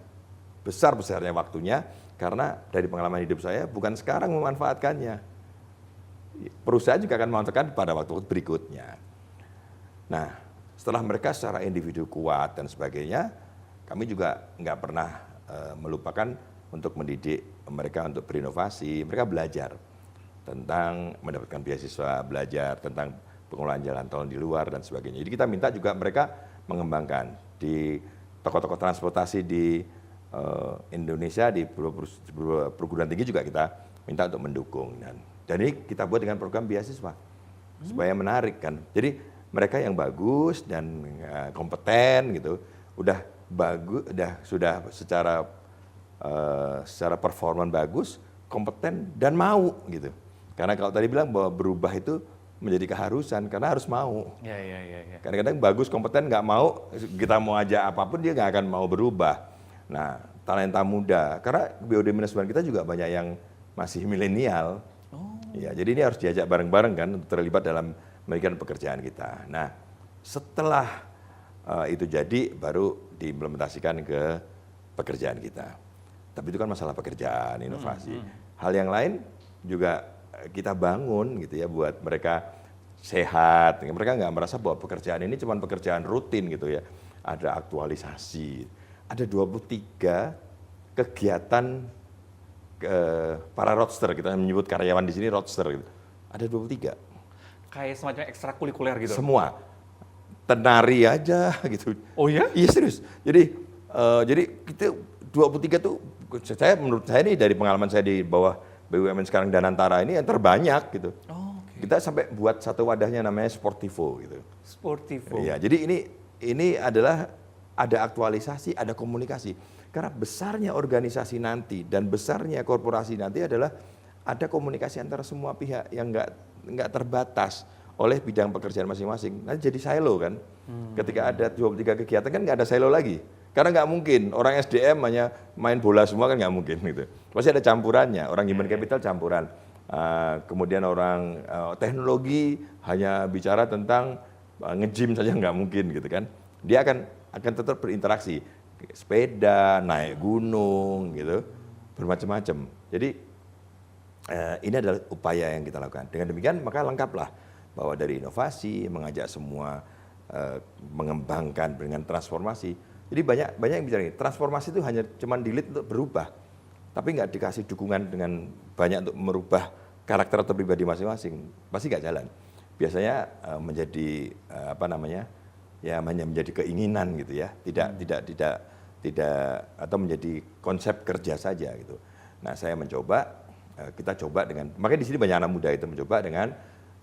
sebesar-besarnya waktunya, karena dari pengalaman hidup saya bukan sekarang memanfaatkannya. Perusahaan juga akan memanfaatkan pada waktu berikutnya. Nah, setelah mereka secara individu kuat dan sebagainya, kami juga nggak pernah melupakan untuk mendidik mereka untuk berinovasi. Mereka belajar tentang mendapatkan beasiswa, belajar tentang pengelolaan jalan tol di luar dan sebagainya. Jadi kita minta juga mereka mengembangkan di toko-toko transportasi di Indonesia, di perguruan tinggi juga kita minta untuk mendukung. Dan ini kita buat dengan program beasiswa supaya menarik kan. Jadi mereka yang bagus dan kompeten gitu, udah bagus, sudah secara performan bagus, kompeten dan mau gitu. Karena kalau tadi bilang bahwa berubah itu menjadi keharusan karena harus mau. Ya. Kadang-kadang bagus, kompeten, nggak mau, kita mau ajak apapun dia nggak akan mau berubah. Nah, talenta muda, karena BOD Manajemen kita juga banyak yang masih milenial. Ya, jadi ini harus diajak bareng-bareng kan, terlibat dalam memberikan pekerjaan kita. Nah, setelah itu jadi, baru diimplementasikan ke pekerjaan kita. Tapi itu kan masalah pekerjaan, inovasi. Hal yang lain juga kita bangun gitu ya, buat mereka sehat. Mereka nggak merasa bahwa pekerjaan ini cuma pekerjaan rutin gitu ya. Ada aktualisasi, ada 23 kegiatan para roadster, kita menyebut karyawan di sini roadster gitu. Ada 23. Kayak semacam ekstrakurikuler gitu. Semua. Tenari aja gitu. Oh ya? Iya serius. Jadi kita 23 tuh, menurut saya nih dari pengalaman saya di bawah BUMN sekarang Danantara ini yang terbanyak gitu. Kita sampai buat satu wadahnya namanya Sportivo gitu. Sportivo. Iya, jadi ini adalah ada aktualisasi, ada komunikasi. Karena besarnya organisasi nanti dan besarnya korporasi nanti adalah ada komunikasi antara semua pihak yang nggak terbatas oleh bidang pekerjaan masing-masing. Nanti jadi silo kan. Ketika ada 23 kegiatan kan nggak ada silo lagi. Karena nggak mungkin orang SDM hanya main bola semua kan nggak mungkin gitu. Pasti ada campurannya. Orang human capital campuran. Kemudian orang teknologi hanya bicara tentang nge-gym saja nggak mungkin gitu kan. Dia akan tetap berinteraksi. Sepeda, naik gunung gitu, bermacam-macam. Jadi ini adalah upaya yang kita lakukan. Dengan demikian maka lengkaplah bahwa dari inovasi mengajak semua mengembangkan dengan transformasi. Jadi banyak yang bicara ini, transformasi itu hanya cuman di-lead untuk berubah, tapi nggak dikasih dukungan dengan banyak untuk merubah karakter atau pribadi masing-masing, pasti nggak jalan. Biasanya menjadi ya hanya menjadi keinginan gitu ya, tidak atau menjadi konsep kerja saja gitu. Nah saya kita coba dengan, makanya di sini banyak anak muda itu mencoba dengan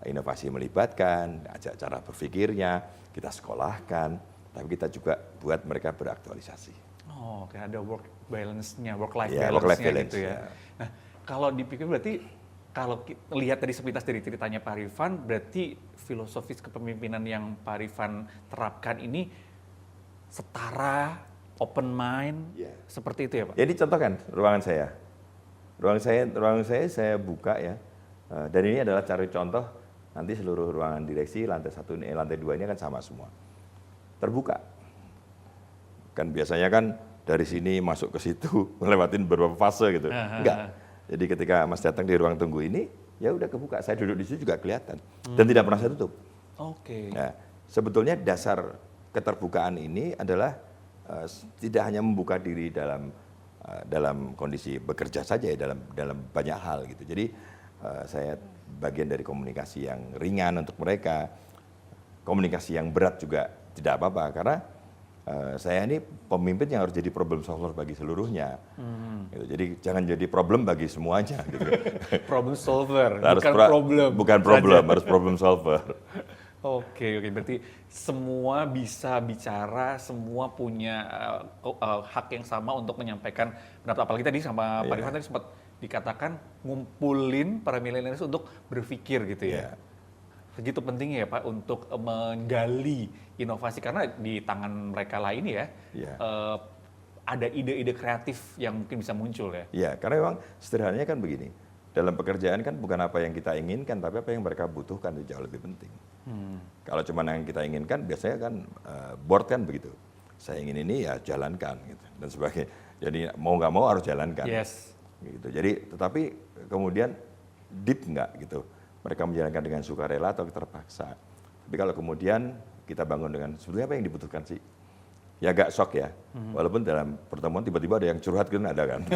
inovasi melibatkan, ajak cara berpikirnya, kita sekolahkan. Tapi kita juga buat mereka beraktualisasi. Oh, kayak ada work balance-nya, work-life Ya, balance-nya gitu ya. ya. Nah, kalau dipikir berarti, kalau lihat dari sepintas dari ceritanya Pak Rifan, berarti filosofis kepemimpinan yang Pak Rifan terapkan ini setara, open mind, seperti itu ya Pak? Jadi contoh kan, ruangan saya buka ya, dan ini adalah cari contoh, nanti seluruh ruangan direksi, lantai 1, lantai 2 ini akan sama semua. Terbuka. Kan biasanya kan dari sini masuk ke situ melewatin beberapa fase gitu. Enggak. Jadi ketika Mas datang di ruang tunggu ini, ya udah kebuka. Saya duduk di situ juga kelihatan dan tidak pernah saya tutup. Nah, sebetulnya dasar keterbukaan ini adalah tidak hanya membuka diri dalam kondisi bekerja saja ya, dalam banyak hal gitu. Jadi saya bagian dari komunikasi yang ringan untuk mereka, komunikasi yang berat juga tidak apa-apa, karena saya ini pemimpin yang harus jadi problem solver bagi seluruhnya. Gitu. Jadi jangan jadi problem bagi semuanya. Gitu. Problem solver, harus bukan problem, harus problem solver. Oke, berarti semua bisa bicara, semua punya hak yang sama untuk menyampaikan pendapat. Apalagi tadi sama Pak Rifan tadi sempat dikatakan ngumpulin para milenials untuk berpikir gitu ya. Segitu pentingnya ya Pak untuk menggali inovasi, karena di tangan mereka lah ini ya, ada ide-ide kreatif yang mungkin bisa muncul ya. Iya, karena memang sederhananya kan begini, dalam pekerjaan kan bukan apa yang kita inginkan, tapi apa yang mereka butuhkan itu jauh lebih penting. Kalau cuma yang kita inginkan, biasanya kan board kan begitu. Saya ingin ini ya jalankan gitu dan sebagainya. Jadi mau nggak mau harus jalankan. Yes. Gitu. Jadi tetapi kemudian deep nggak gitu. Mereka menjalankan dengan sukarela atau terpaksa. Tapi kalau kemudian kita bangun dengan sebetulnya apa yang dibutuhkan sih? Ya agak shock ya. Walaupun dalam pertemuan tiba-tiba ada yang curhat gitu ada kan.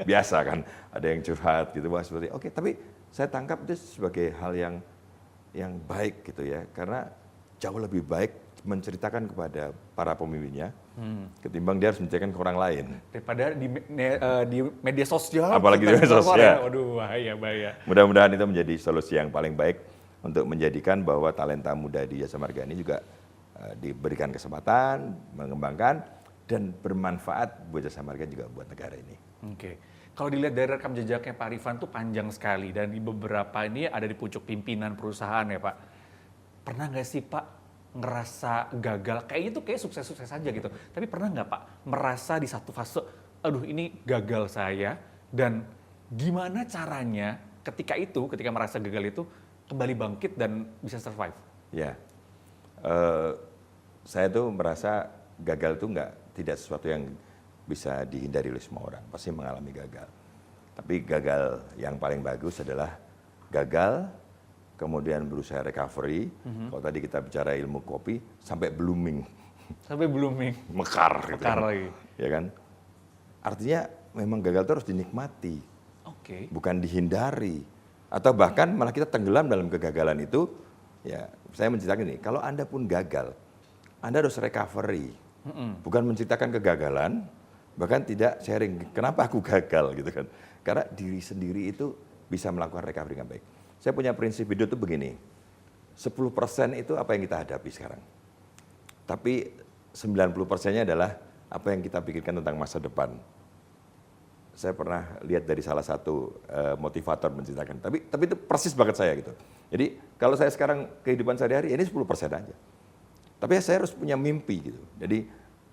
Biasa kan, ada yang curhat gitu wah seperti oke, tapi saya tangkap itu sebagai hal yang baik gitu ya. Karena jauh lebih baik menceritakan kepada para pemimpinnya ketimbang dia harus menceritakan ke orang lain. Daripada di media sosial. Apalagi di media keluar sosial. ya. Waduh, bahaya. Mudah-mudahan itu menjadi solusi yang paling baik untuk menjadikan bahwa talenta muda di Jasa Marga ini juga diberikan kesempatan, mengembangkan, dan bermanfaat buat Jasa Marga juga buat negara ini. Oke. Kalau dilihat dari rekam jejaknya Pak Rifan tuh panjang sekali dan di beberapa ini ada di pucuk pimpinan perusahaan ya Pak. Pernah nggak sih Pak ngerasa gagal? Kayaknya tuh kayak sukses-sukses aja gitu. Tapi pernah nggak Pak merasa di satu fase, aduh ini gagal saya dan gimana caranya ketika merasa gagal itu kembali bangkit dan bisa survive? Ya, saya tuh merasa gagal itu tidak sesuatu yang bisa dihindari oleh semua orang, pasti mengalami gagal. Tapi gagal yang paling bagus adalah gagal, kemudian berusaha recovery. Kalau tadi kita bicara ilmu kopi, sampai blooming. Sampai blooming. Mekar gitu. Mekar lagi. Ya kan? Artinya memang gagal itu harus dinikmati. Oke. Bukan dihindari. Atau bahkan malah kita tenggelam dalam kegagalan itu. Ya, saya menceritakan ini, kalau Anda pun gagal, Anda harus recovery. Bukan menceritakan kegagalan, bahkan tidak sharing, kenapa aku gagal gitu kan. Karena diri sendiri itu bisa melakukan recovery dengan baik. Saya punya prinsip hidup itu begini, 10% itu apa yang kita hadapi sekarang. Tapi 90%-nya adalah apa yang kita pikirkan tentang masa depan. Saya pernah lihat dari salah satu motivator menceritakan, tapi itu persis banget saya gitu. Jadi kalau saya sekarang kehidupan sehari-hari ini 10% aja. Tapi saya harus punya mimpi gitu. Jadi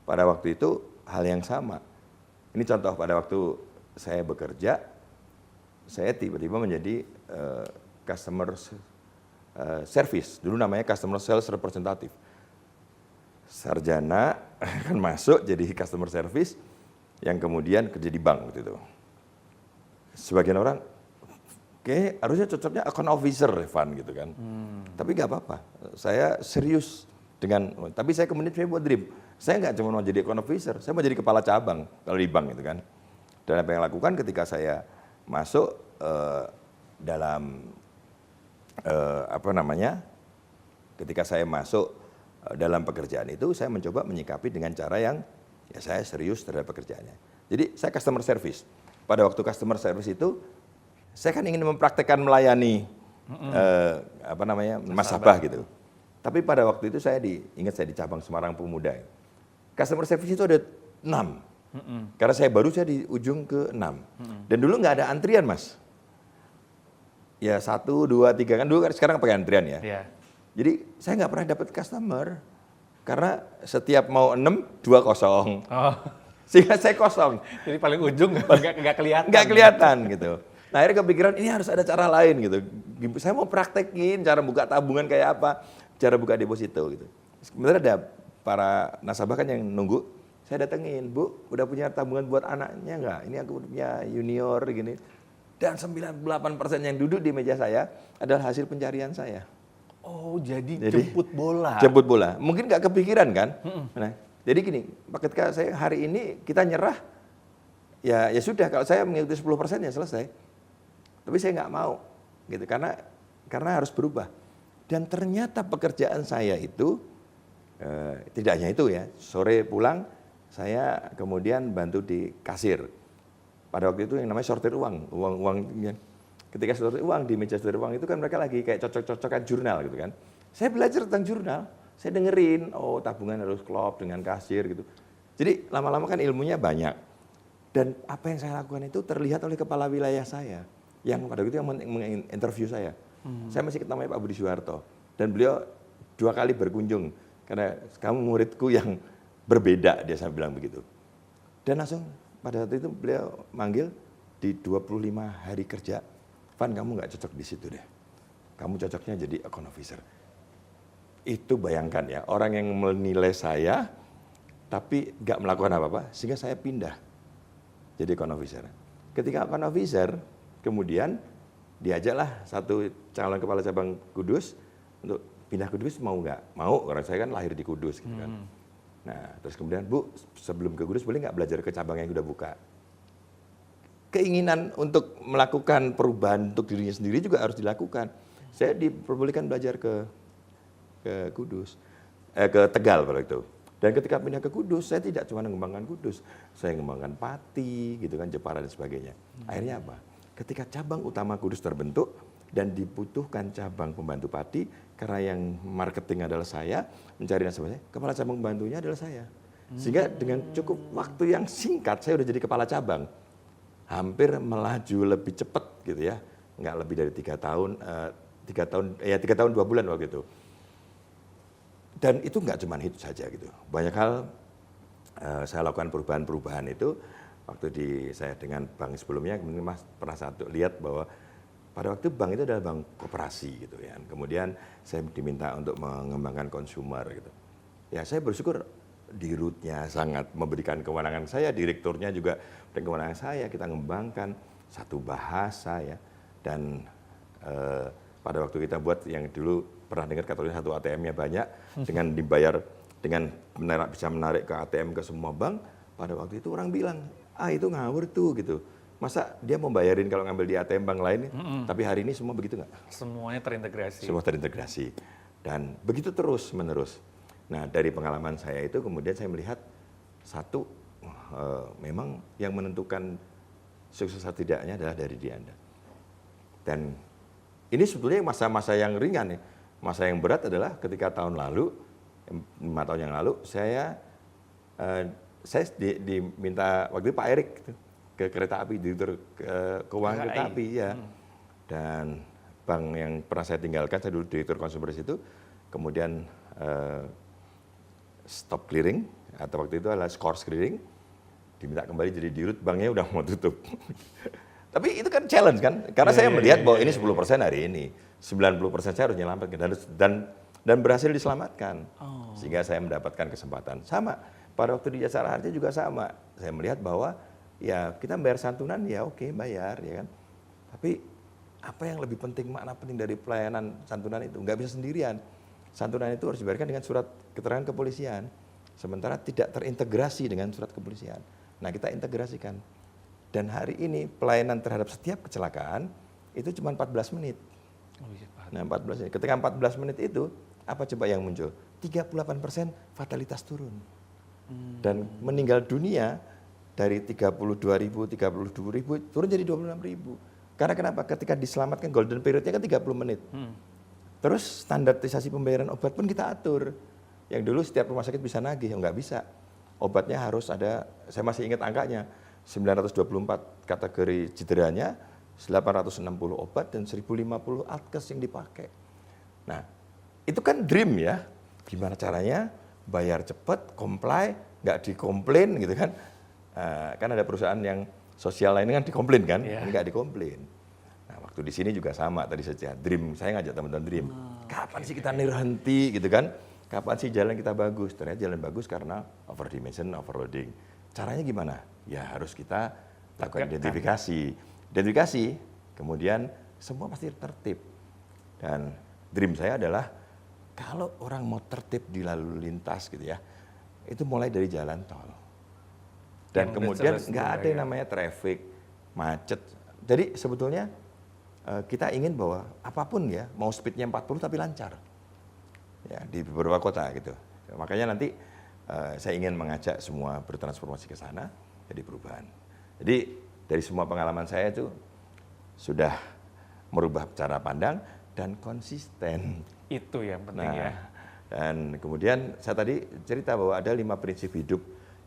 pada waktu itu hal yang sama. Ini contoh pada waktu saya bekerja, saya tiba-tiba menjadi customer service. Dulu namanya customer sales representative. Sarjana kan masuk jadi customer service yang kemudian kerja di bank waktu itu. Sebagian orang, oke, harusnya cocoknya account officer, Evan gitu kan. Tapi nggak apa-apa, saya serius dengan, tapi saya kemudian buat dream. Saya nggak cuma mau jadi account officer, saya mau jadi kepala cabang kalau di bank gitu kan. Dan apa yang lakukan ketika saya masuk dalam ketika saya masuk dalam pekerjaan itu, saya mencoba menyikapi dengan cara yang ya saya serius terhadap pekerjaannya. Jadi saya customer service. Pada waktu customer service itu, saya kan ingin mempraktekkan melayani nasabah gitu. Tapi pada waktu itu saya ingat saya di cabang Semarang Pemuda. Customer service itu ada 6. Karena saya di ujung ke 6. Dan dulu nggak ada antrian, Mas. Ya 1, 2, 3 kan dulu kan sekarang pakai antrian ya. Yeah. Jadi saya nggak pernah dapat customer. Karena setiap mau 6, 2 kosong. Oh. Sehingga saya kosong. Jadi paling ujung nggak kelihatan. Nggak kelihatan gitu. Nah akhirnya kepikiran ini harus ada cara lain gitu. Saya mau praktekin cara buka tabungan kayak apa, cara buka deposito gitu. Sebenarnya ada para nasabah kan yang nunggu, saya datengin, Bu, udah punya tabungan buat anaknya nggak? Ini aku punya junior gini. Dan 98% yang duduk di meja saya adalah hasil pencarian saya. Oh, jadi jemput bola. Jemput bola. Mungkin nggak kepikiran kan? Nah, jadi gini, ketika saya hari ini kita nyerah, ya sudah kalau saya mengikuti 10% ya selesai. Tapi saya nggak mau, gitu karena harus berubah. Dan ternyata pekerjaan saya itu tidak hanya itu ya. Sore pulang saya kemudian bantu di kasir. Pada waktu itu yang namanya sortir uang. Ketika sortir uang di meja sortir uang itu kan mereka lagi kayak cocok-cocokan jurnal gitu kan. Saya belajar tentang jurnal, saya dengerin, oh tabungan harus klop dengan kasir gitu. Jadi lama-lama kan ilmunya banyak. Dan apa yang saya lakukan itu terlihat oleh kepala wilayah saya. Yang pada waktu itu yang menginterview saya. Saya masih ketemu Pak Budi Soeharto. Dan beliau 2 kali berkunjung. Karena kamu muridku yang berbeda, dia saya bilang begitu. Dan langsung pada waktu itu beliau manggil di 25 hari kerja. Van, kamu nggak cocok di situ deh. Kamu cocoknya jadi account officer. Itu bayangkan ya, orang yang menilai saya, tapi nggak melakukan apa-apa, sehingga saya pindah. jadi account officer. Ketika account officer, kemudian diajaklah satu calon kepala cabang Kudus untuk pindah ke Kudus, mau nggak? Mau, karena saya kan lahir di Kudus gitu kan. Nah, terus kemudian, Bu, sebelum ke Kudus boleh nggak belajar ke cabang yang udah buka? Keinginan untuk melakukan perubahan untuk dirinya sendiri juga harus dilakukan. Saya diperbolehkan belajar ke Kudus, ke Tegal pada itu. Dan ketika pindah ke Kudus, saya tidak cuma mengembangkan Kudus, saya mengembangkan Pati, gitu kan, Jepara dan sebagainya. Akhirnya apa? Ketika cabang utama Kudus terbentuk dan dibutuhkan cabang pembantu Pati, karena yang marketing adalah saya, mencari nasabahnya, kepala cabang pembantunya adalah saya. Sehingga dengan cukup waktu yang singkat, saya udah jadi kepala cabang. Hampir melaju lebih cepat gitu ya, nggak lebih dari 3 tahun, 3 tahun 2 bulan waktu itu. Dan itu nggak cuma itu saja gitu. Banyak hal saya lakukan perubahan-perubahan itu waktu saya dengan bank sebelumnya, kemudian Mas pernah lihat bahwa pada waktu bank itu adalah bank koperasi gitu ya. Kemudian saya diminta untuk mengembangkan konsumer gitu. Ya saya bersyukur di root-nya sangat memberikan kewenangan saya, direkturnya juga dan kewenangan saya, kita mengembangkan satu bahasa ya. Dan pada waktu kita buat yang dulu pernah dengar katanya satu ATM-nya banyak, dengan dibayar, dengan bisa menarik ke ATM ke semua bank, pada waktu itu orang bilang, itu ngawur tuh gitu. Masa dia mau bayarin kalau ngambil di ATM bank lain, tapi hari ini semua begitu nggak? Semuanya terintegrasi. Semua terintegrasi. Dan begitu terus menerus. Nah dari pengalaman saya itu kemudian saya melihat satu, memang yang menentukan sukses atau tidaknya adalah dari diri Anda. Dan ini sebetulnya masa-masa yang ringan ya. Masa yang berat adalah ketika tahun lalu, 5 tahun yang lalu, saya diminta waktu itu Pak Erik gitu, ke kereta api, direktur keuangan kereta api ya. Dan bank yang pernah saya tinggalkan, saya dulu direktur konsumer itu, kemudian stop clearing, atau waktu itu adalah scores clearing, diminta kembali jadi dirut, banknya udah mau tutup. Tapi itu kan challenge kan, karena saya melihat bahwa ini 10% hari ini, 90% saya harus menyelamatkan, dan berhasil diselamatkan. Sehingga saya mendapatkan kesempatan. Sama, pada waktu di Jasara Harja juga sama. Saya melihat bahwa ya kita bayar santunan, ya oke, bayar ya kan. Tapi apa yang lebih penting, makna penting dari pelayanan santunan itu? Nggak bisa sendirian. Santunan itu harus dibayarkan dengan surat keterangan kepolisian. Sementara tidak terintegrasi dengan surat kepolisian. Nah kita integrasikan. Dan hari ini pelayanan terhadap setiap kecelakaan itu cuma 14 menit. Nah 14 menit. Ketika 14 menit itu, apa coba yang muncul? 38% fatalitas turun. Dan meninggal dunia dari 32.000, 32.000 turun jadi 26.000. Karena kenapa? Ketika diselamatkan golden period-nya kan 30 menit. Terus standarisasi pembayaran obat pun kita atur. Yang dulu setiap rumah sakit bisa nagih, nggak bisa. Obatnya harus ada, saya masih ingat angkanya, 924 kategori cederanya, 860 obat, dan 1050 alkes yang dipakai. Nah, itu kan dream ya. Gimana caranya bayar cepat, comply, nggak dikomplain gitu kan. Kan ada perusahaan yang sosial lainnya kan dikomplain kan, nggak dikomplain. Nah, waktu di sini juga sama tadi saja. Dream, saya ngajak teman-teman dream. Kapan sih kita nirhenti gitu kan? Kapan sih jalan kita bagus? Ternyata jalan bagus karena overdimension, overloading. Caranya gimana? Ya harus kita lakukan identifikasi. Identifikasi, kemudian semua pasti tertib. Dan dream saya adalah kalau orang mau tertib di lalu lintas gitu ya, itu mulai dari jalan tol. Dan kemudian nggak ada yang namanya traffic, macet. Jadi sebetulnya kita ingin bahwa apapun ya, mau speednya 40 tapi lancar. Ya, di beberapa kota gitu. Makanya nanti saya ingin mengajak semua bertransformasi ke sana, jadi perubahan. Jadi dari semua pengalaman saya itu sudah merubah cara pandang dan konsisten. Itu yang penting ya. Dan kemudian saya tadi cerita bahwa ada 5 prinsip hidup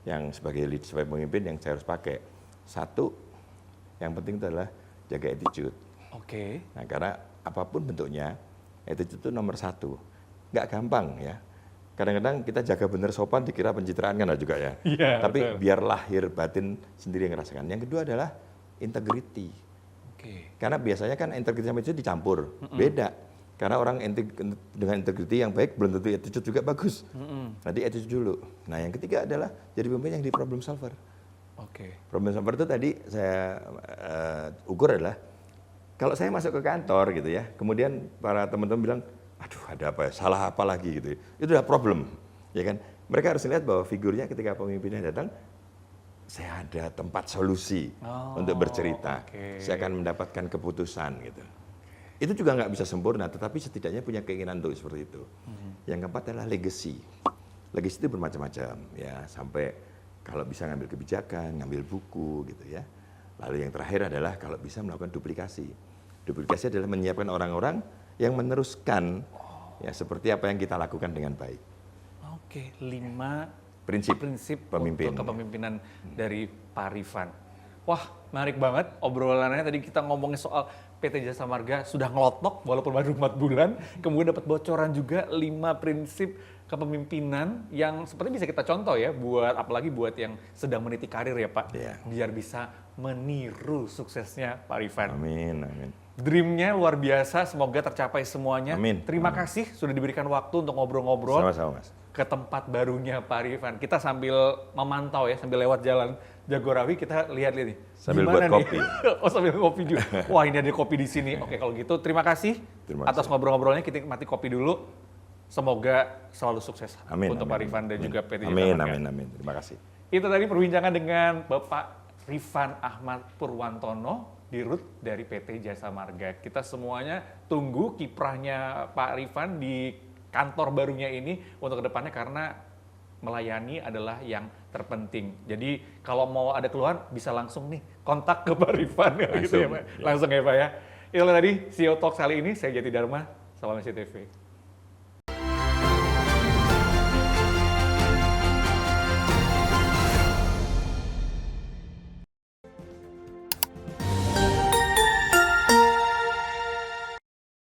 yang sebagai lead, sebagai pemimpin yang saya harus pakai. 1, yang penting itu adalah jaga attitude. Oke. Nah, karena apapun bentuknya, attitude itu nomor 1. Nggak gampang ya. Kadang-kadang kita jaga benar sopan dikira pencitraan kan juga ya. Iya, tapi betul. biar lahir batin sendiri yang ngerasakan. Yang kedua adalah integrity. Oke. Karena biasanya kan integrity sama itu dicampur. Beda. Karena orang dengan integrity yang baik belum tentu attitude juga bagus. Nanti attitude dulu. Nah yang ketiga adalah jadi pemimpin yang di problem solver. Oke. Problem solver itu tadi saya ukur adalah kalau saya masuk ke kantor gitu ya, kemudian para teman-teman bilang, aduh ada apa ya, salah apa lagi gitu ya. Itu udah problem, ya kan. Mereka harus lihat bahwa figurnya ketika pemimpinnya datang, saya ada tempat solusi untuk bercerita. Oke. Saya akan mendapatkan keputusan gitu. Itu juga nggak bisa sempurna, tetapi setidaknya punya keinginan untuk seperti itu. Yang keempat adalah legacy. Legacy itu bermacam-macam, ya sampai kalau bisa ngambil kebijakan, ngambil buku gitu ya. Lalu yang terakhir adalah kalau bisa melakukan duplikasi. Duplikasi adalah menyiapkan orang-orang yang meneruskan ya seperti apa yang kita lakukan dengan baik. Oke, 5 Prinsip pemimpin. untuk kepemimpinan dari Pak Rifan. Wah, menarik banget obrolannya. Tadi kita ngomongin soal PT Jasa Marga sudah ngelotok walaupun baru 4 bulan. Kemudian dapat bocoran juga 5 prinsip kepemimpinan yang seperti bisa kita contoh ya, buat apalagi buat yang sedang meniti karir ya Pak. Iya. Biar bisa meniru suksesnya Pak Rifan. Amin, amin. Dream-nya luar biasa, semoga tercapai semuanya. Amin. Terima kasih sudah diberikan waktu untuk ngobrol-ngobrol Sama-sama, Mas. ke tempat barunya Pak Rifan. Kita sambil memantau ya, sambil lewat jalan Jagorawi, kita lihat-lihat nih. Sambil gimana buat nih? kopi. Oh, sambil ngopi juga. Wah, ini ada kopi di sini. Oke, kalau gitu terima kasih Terima atas kasih. ngobrol-ngobrolnya. Kita nikmati kopi dulu. Semoga selalu sukses Amin, untuk amin, Pak Rifan dan amin. juga PT Jasa Amin, Marga. amin, amin. Terima kasih. Itu tadi perbincangan dengan Bapak Rifan Ahmad Purwantono, Dirut dari PT Jasa Marga. Kita semuanya tunggu kiprahnya Pak Rifan di kantor barunya ini untuk kedepannya karena melayani adalah yang terpenting. Jadi kalau mau ada keluhan bisa langsung nih kontak ke Pak Rifan gitu ya Pak. ya. Langsung ya Pak ya. Itu tadi CEO Talks kali ini, saya Jati Dharma, salam SCTV.